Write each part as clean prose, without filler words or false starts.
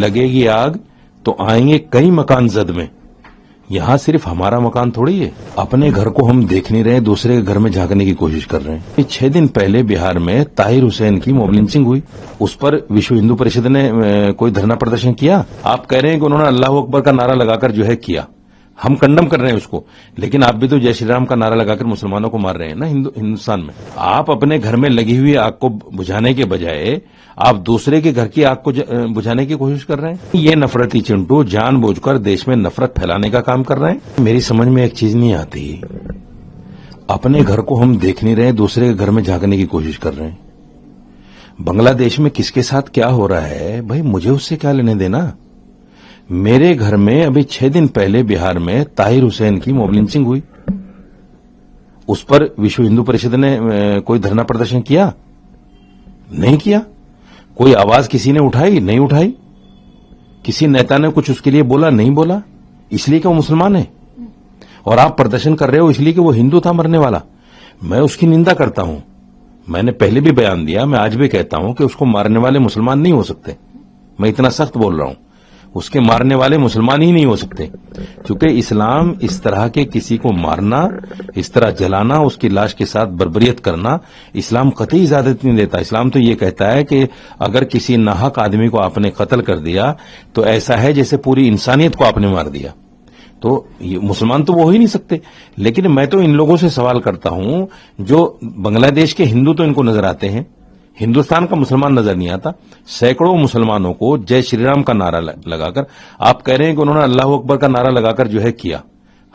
लगेगी आग तो आएंगे कई मकान जद में, यहाँ सिर्फ हमारा मकान थोड़ी है। अपने घर को हम देख नहीं रहे, दूसरे के घर में झांकने की कोशिश कर रहे हैं। 6 दिन पहले बिहार में ताहिर हुसैन की मॉब लिंचिंग हुई, उस पर विश्व हिंदू परिषद ने कोई धरना प्रदर्शन किया। आप कह रहे हैं कि उन्होंने अल्लाह अकबर का नारा लगाकर जो है किया, हम कंडम कर रहे हैं उसको, लेकिन आप भी तो जय श्री राम का नारा लगाकर मुसलमानों को मार रहे हैं ना हिंदुस्तान में। आप अपने घर में लगी हुई आग को बुझाने के बजाय आप दूसरे के घर की आग को बुझाने की कोशिश कर रहे हैं। ये नफरती चिंटू जानबूझकर देश में नफरत फैलाने का काम कर रहे हैं। मेरी समझ में एक चीज नहीं आती, अपने घर को हम देख नहीं रहे, दूसरे के घर में झांकने की कोशिश कर रहे हैं। बांग्लादेश में किसके साथ क्या हो रहा है भाई, मुझे उससे क्या लेने देना। मेरे घर में अभी 6 दिन पहले बिहार में ताहिर हुसैन की मॉब लिंचिंग हुई, उस पर विश्व हिंदू परिषद ने कोई धरना प्रदर्शन किया? नहीं किया। कोई आवाज किसी ने उठाई? नहीं उठाई। किसी नेता ने कुछ उसके लिए बोला? नहीं बोला। इसलिए कि वो मुसलमान है। और आप प्रदर्शन कर रहे हो इसलिए कि वो हिंदू था मरने वाला। मैं उसकी निंदा करता हूं, मैंने पहले भी बयान दिया, मैं आज भी कहता हूं कि उसको मारने वाले मुसलमान नहीं हो सकते। मैं इतना सख्त बोल रहा हूं, उसके मारने वाले मुसलमान ही नहीं हो सकते, क्योंकि इस्लाम इस तरह के किसी को मारना, इस तरह जलाना, उसकी लाश के साथ बर्बरियत करना, इस्लाम कतई इजाजत नहीं देता। इस्लाम तो ये कहता है कि अगर किसी नाहक आदमी को आपने कत्ल कर दिया तो ऐसा है जैसे पूरी इंसानियत को आपने मार दिया। तो ये मुसलमान तो वो हो ही नहीं सकते। लेकिन मैं तो इन लोगों से सवाल करता हूं जो बांग्लादेश के हिंदू तो इनको नजर आते हैं, हिंदुस्तान का मुसलमान नजर नहीं आता। सैकड़ों मुसलमानों को जय श्री राम का नारा लगाकर, आप कह रहे हैं कि उन्होंने अल्लाह अकबर का नारा लगाकर जो है किया,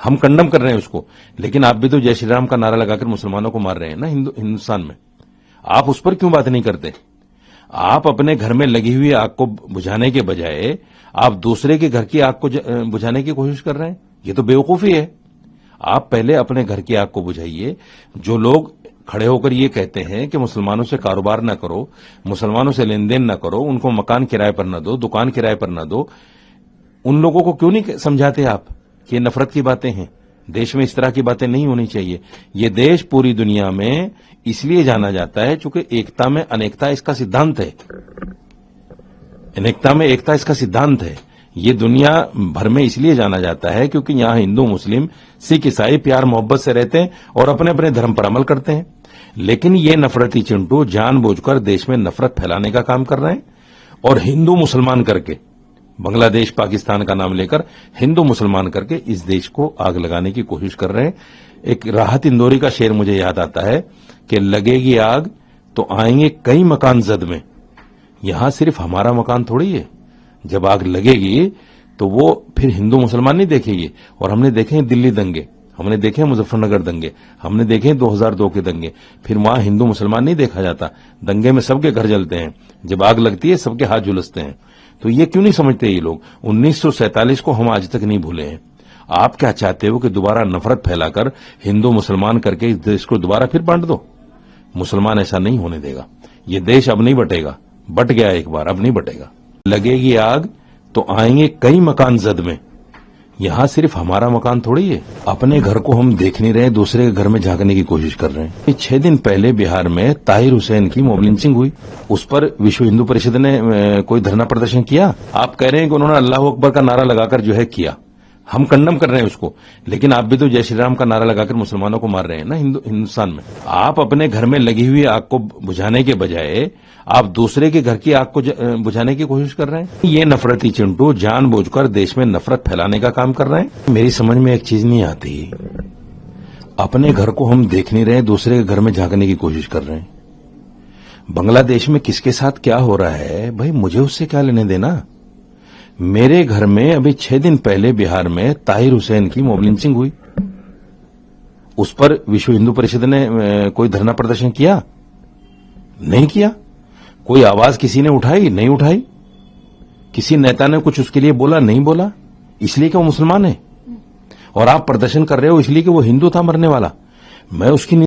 हम कंडम कर रहे हैं उसको, लेकिन आप भी तो जय श्री राम का नारा लगाकर मुसलमानों को मार रहे हैं ना हिंदुस्तान में। आप उस पर क्यों बात नहीं करते? आप अपने घर में लगी हुई आग को बुझाने के बजाय आप दूसरे के घर की आग को बुझाने की कोशिश कर रहे हैं। ये तो बेवकूफी है। आप पहले अपने घर की आग को बुझाइए। जो लोग खड़े होकर ये कहते हैं कि मुसलमानों से कारोबार ना करो, मुसलमानों से लेन देन ना करो, उनको मकान किराए पर ना दो, दुकान किराए पर ना दो, उन लोगों को क्यों नहीं समझाते आप कि ये नफरत की बातें हैं? देश में इस तरह की बातें नहीं होनी चाहिए। ये देश पूरी दुनिया में इसलिए जाना जाता है क्योंकि एकता में अनेकता इसका सिद्धांत है। अनेकता में एकता इसका सिद्धांत है। ये दुनिया भर में इसलिए जाना जाता है क्योंकि यहां हिंदू, मुस्लिम, सिख, ईसाई प्यार मोहब्बत से रहते हैं और अपने अपने धर्म पर अमल करते हैं। लेकिन ये नफरती चिंटू जानबूझकर देश में नफरत फैलाने का काम कर रहे हैं और हिंदू मुसलमान करके, बांग्लादेश पाकिस्तान का नाम लेकर हिंदू मुसलमान करके इस देश को आग लगाने की कोशिश कर रहे हैं। एक राहत इंदौरी का शेर मुझे याद आता है कि लगेगी आग तो आएंगे कई मकान जद में, यहां सिर्फ हमारा मकान थोड़ी है। जब आग लगेगी तो वो फिर हिंदू मुसलमान नहीं देखेगी। और हमने देखे हैं दिल्ली दंगे, हमने देखे हैं मुजफ्फरनगर दंगे, हमने देखे हैं 2002 के दंगे। फिर वहां हिंदू मुसलमान नहीं देखा जाता, दंगे में सबके घर जलते हैं, जब आग लगती है सबके हाथ झुलसते हैं। तो ये क्यों नहीं समझते ये लोग? 1947 को हम आज तक नहीं भूले हैं। आप क्या चाहते हो कि दोबारा नफरत फैलाकर हिंदू मुसलमान करके इस देश को दोबारा फिर बांट दो? मुसलमान ऐसा नहीं होने देगा। ये देश अब नहीं बटेगा, बट गया एक बार, अब नहीं बटेगा। लगेगी आग तो आएंगे कई मकान जद में, यहां सिर्फ हमारा मकान थोड़ी है। अपने घर को हम देख नहीं रहे, दूसरे के घर में झांकने की कोशिश कर रहे हैं। 6 दिन पहले बिहार में ताहिर हुसैन की मॉब लिंचिंग हुई, उस पर विश्व हिंदू परिषद ने कोई धरना प्रदर्शन किया। आप कह रहे हैं कि उन्होंने अल्लाह अकबर का नारा लगाकर जो है किया, हम कंडम कर रहे हैं उसको, लेकिन आप भी तो जय श्री राम का नारा लगाकर मुसलमानों को मार रहे हैं ना हिंदुस्तान में। आप अपने घर में लगी हुई आग को बुझाने के बजाय आप दूसरे के घर की आग को बुझाने की कोशिश कर रहे हैं। ये नफरती चिंटू जानबूझकर देश में नफरत फैलाने का काम कर रहे हैं। मेरी समझ में एक चीज नहीं आती, अपने घर को हम देख नहीं रहे, दूसरे के घर में झांकने की कोशिश कर रहे हैं। बांग्लादेश में किसके साथ क्या हो रहा है भाई, मुझे उससे क्या लेने देना। मेरे घर में अभी 6 दिन पहले बिहार में ताहिर हुसैन की मॉब लिंचिंग हुई, उस पर विश्व हिंदू परिषद ने कोई धरना प्रदर्शन किया? नहीं किया। कोई आवाज किसी ने उठाई? नहीं उठाई। किसी नेता ने कुछ उसके लिए बोला? नहीं बोला। इसलिए कि वो मुसलमान है। और आप प्रदर्शन कर रहे हो इसलिए कि वो हिंदू था मरने वाला। मैं उसकी